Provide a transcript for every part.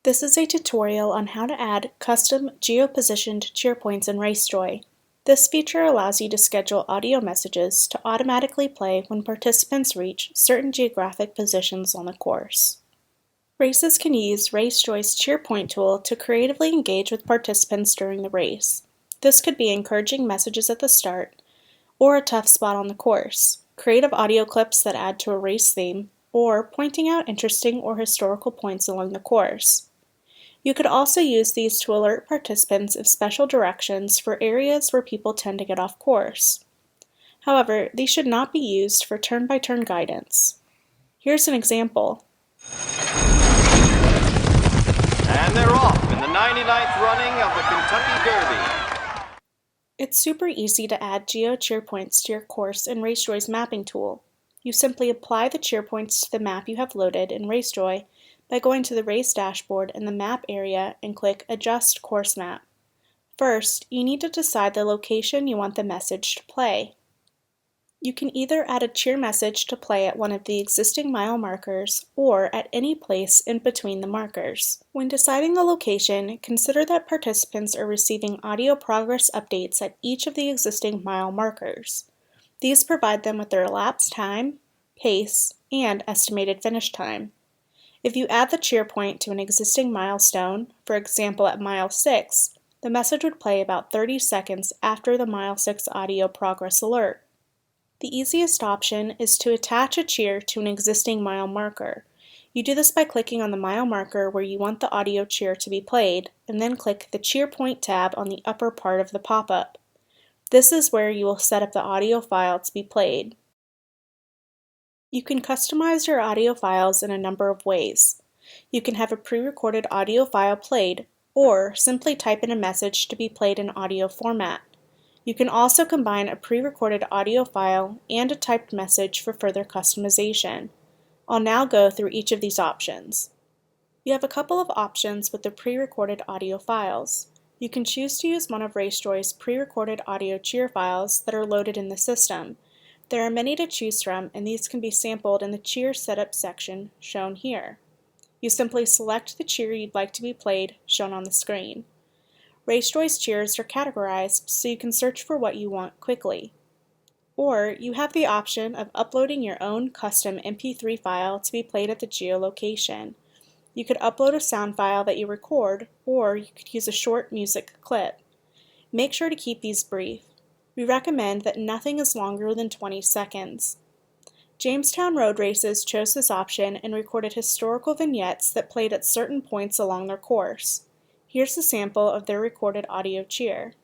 This is a tutorial on how to add custom geo-positioned cheer points in RaceJoy. This feature allows you to schedule audio messages to automatically play when participants reach certain geographic positions on the course. Races can use RaceJoy's cheer point tool to creatively engage with participants during the race. This could be encouraging messages at the start, or a tough spot on the course, creative audio clips that add to a race theme, or pointing out interesting or historical points along the course. You could also use these to alert participants of special directions for areas where people tend to get off course. However, these should not be used for turn-by-turn guidance. Here's an example. And they're off in the 99th running of the Kentucky Derby. It's super easy to add Geo Cheer points to your course in RaceJoy's mapping tool. You simply apply the cheer points to the map you have loaded in RaceJoy by going to the race dashboard in the map area and click Adjust Course Map. First, you need to decide the location you want the message to play. You can either add a cheer message to play at one of the existing mile markers or at any place in between the markers. When deciding the location, consider that participants are receiving audio progress updates at each of the existing mile markers. These provide them with their elapsed time, pace, and estimated finish time. If you add the cheer point to an existing milestone, for example at mile 6, the message would play about 30 seconds after the mile 6 audio progress alert. The easiest option is to attach a cheer to an existing mile marker. You do this by clicking on the mile marker where you want the audio cheer to be played, and then click the Cheer Point tab on the upper part of the pop-up. This is where you will set up the audio file to be played. You can customize your audio files in a number of ways. You can have a pre-recorded audio file played, or simply type in a message to be played in audio format. You can also combine a pre-recorded audio file and a typed message for further customization. I'll now go through each of these options. You have a couple of options with the pre-recorded audio files. You can choose to use one of RaceJoy's pre-recorded audio cheer files that are loaded in the system. There are many to choose from, and these can be sampled in the cheer setup section shown here. You simply select the cheer you'd like to be played, shown on the screen. RaceJoy's cheers are categorized so you can search for what you want quickly. Or you have the option of uploading your own custom MP3 file to be played at the geolocation. You could upload a sound file that you record, or you could use a short music clip. Make sure to keep these brief. We recommend that nothing is longer than 20 seconds. Jamestown Road Races chose this option and recorded historical vignettes that played at certain points along their course. Here's a sample of their recorded audio cheer.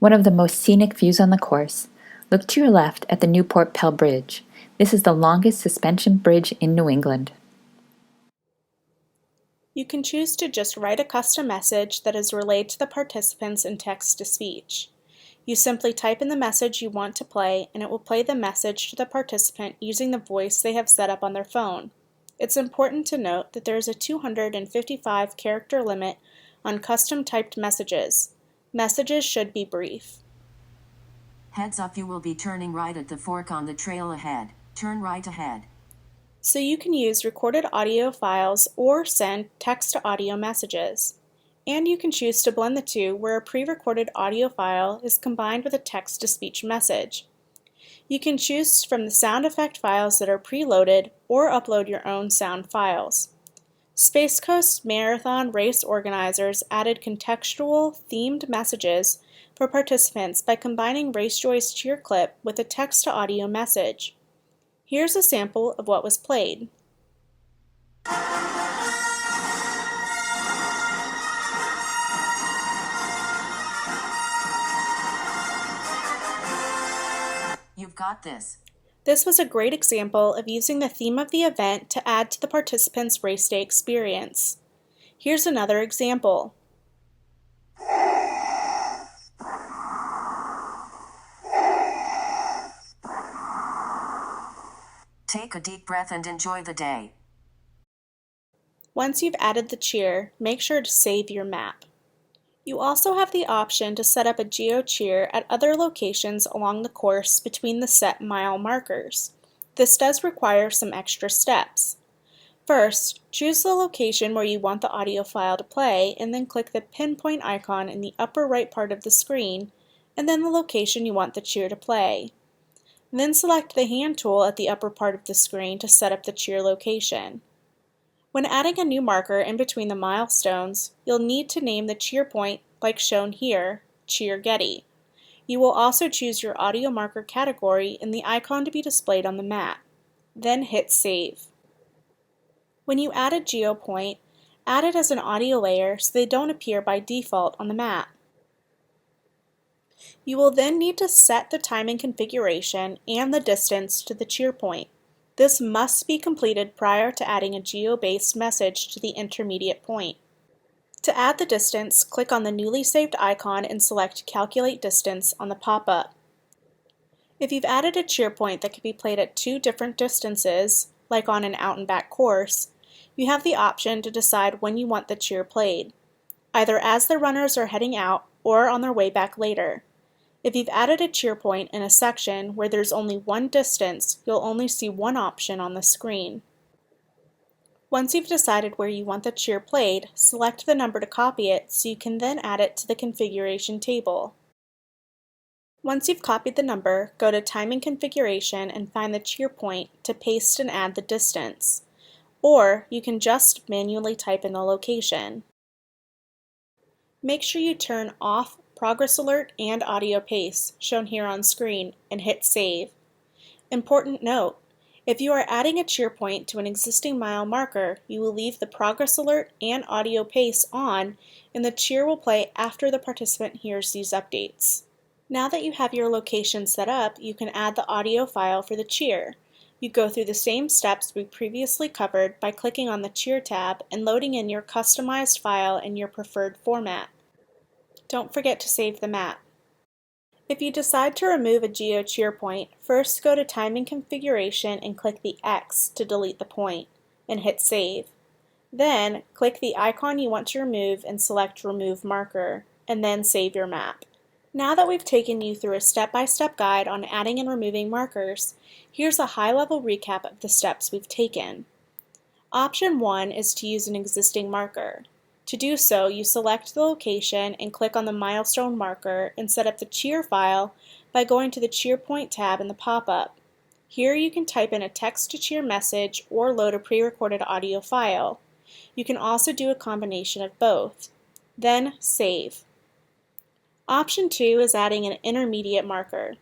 One of the most scenic views on the course. Look to your left at the Newport Pell Bridge. This is the longest suspension bridge in New England. You can choose to just write a custom message that is relayed to the participants in text-to-speech. You simply type in the message you want to play, and it will play the message to the participant using the voice they have set up on their phone. It's important to note that there is a 255 character limit on custom typed messages. Messages should be brief. Heads up, you will be turning right at the fork on the trail ahead. Turn right ahead. So you can use recorded audio files or send text-to-audio messages. And you can choose to blend the two where a pre-recorded audio file is combined with a text-to-speech message. You can choose from the sound effect files that are preloaded or upload your own sound files. Space Coast Marathon race organizers added contextual, themed messages for participants by combining RaceJoy's cheer clip with a text-to-audio message. Here's a sample of what was played. You've got this. This was a great example of using the theme of the event to add to the participants' race day experience. Here's another example. Take a deep breath and enjoy the day. Once you've added the cheer, make sure to save your map. You also have the option to set up a Geo Cheer at other locations along the course between the set mile markers. This does require some extra steps. First, choose the location where you want the audio file to play and then click the pinpoint icon in the upper right part of the screen and then the location you want the cheer to play. Then select the hand tool at the upper part of the screen to set up the cheer location. When adding a new marker in between the milestones, you'll need to name the cheer point like shown here, Cheer Getty. You will also choose your audio marker category in the icon to be displayed on the map. Then hit Save. When you add a geopoint, add it as an audio layer so they don't appear by default on the map. You will then need to set the timing configuration and the distance to the cheer point. This must be completed prior to adding a geo-based message to the intermediate point. To add the distance, click on the newly saved icon and select Calculate Distance on the pop-up. If you've added a cheer point that can be played at two different distances, like on an out-and-back course, you have the option to decide when you want the cheer played, either as the runners are heading out or on their way back later. If you've added a cheer point in a section where there's only one distance, you'll only see one option on the screen. Once you've decided where you want the cheer played, select the number to copy it so you can then add it to the configuration table. Once you've copied the number, go to Timing Configuration and find the cheer point to paste and add the distance. Or you can just manually type in the location. Make sure you turn off Progress Alert and Audio Pace, shown here on screen, and hit Save. Important note, if you are adding a cheer point to an existing mile marker, you will leave the Progress Alert and Audio Pace on, and the cheer will play after the participant hears these updates. Now that you have your location set up, you can add the audio file for the cheer. You go through the same steps we previously covered by clicking on the Cheer tab and loading in your customized file in your preferred format. Don't forget to save the map. If you decide to remove a Geo Cheer point, first go to Timing Configuration and click the X to delete the point, and hit Save. Then, click the icon you want to remove and select Remove Marker, and then save your map. Now that we've taken you through a step-by-step guide on adding and removing markers, here's a high-level recap of the steps we've taken. Option 1 is to use an existing marker. To do so, you select the location and click on the milestone marker and set up the cheer file by going to the Cheer Point tab in the pop-up. Here you can type in a text-to-cheer message or load a pre-recorded audio file. You can also do a combination of both. Then save. Option 2 is adding an intermediate marker.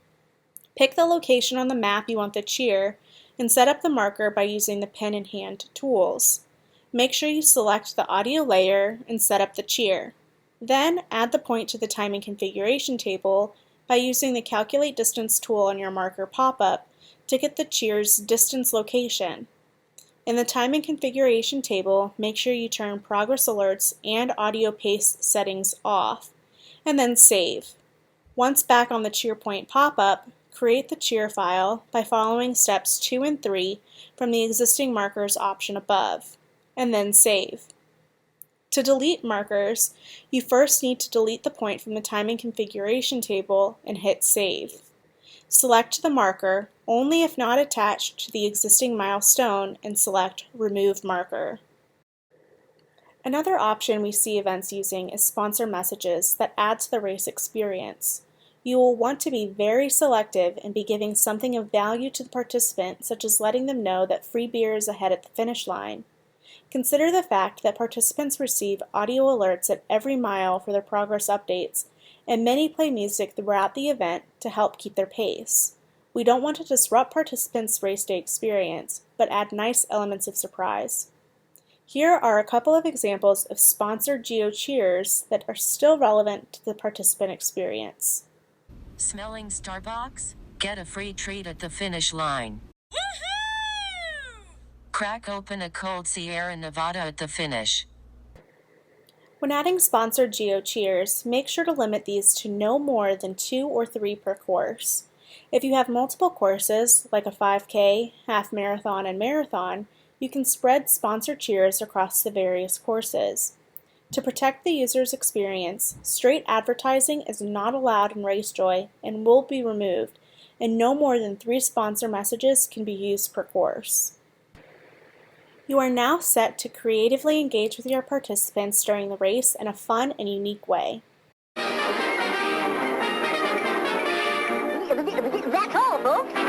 Pick the location on the map you want the cheer and set up the marker by using the pen and hand tools. Make sure you select the audio layer and set up the cheer. Then add the point to the timing configuration table by using the Calculate Distance tool on your marker pop-up to get the cheer's distance location. In the timing configuration table, make sure you turn progress alerts and audio pace settings off, and then save. Once back on the cheer point pop-up, create the cheer file by following steps 2 and 3 from the existing markers option above, and then save. To delete markers, you first need to delete the point from the timing configuration table and hit Save. Select the marker only if not attached to the existing milestone and select Remove Marker. Another option we see events using is sponsor messages that add to the race experience. You will want to be very selective and be giving something of value to the participant, such as letting them know that free beer is ahead at the finish line. Consider the fact that participants receive audio alerts at every mile for their progress updates, and many play music throughout the event to help keep their pace. We don't want to disrupt participants' race day experience, but add nice elements of surprise. Here are a couple of examples of sponsored Geo Cheers that are still relevant to the participant experience. Smelling Starbucks? Get a free treat at the finish line. Crack open a cold Sierra Nevada at the finish. When adding sponsored Geo Cheers, make sure to limit these to no more than 2 or 3 per course. If you have multiple courses, like a 5K, half marathon, and marathon, you can spread sponsored cheers across the various courses. To protect the user's experience, straight advertising is not allowed in RaceJoy and will be removed, and no more than 3 sponsor messages can be used per course. You are now set to creatively engage with your participants during the race in a fun and unique way. That's all, folks.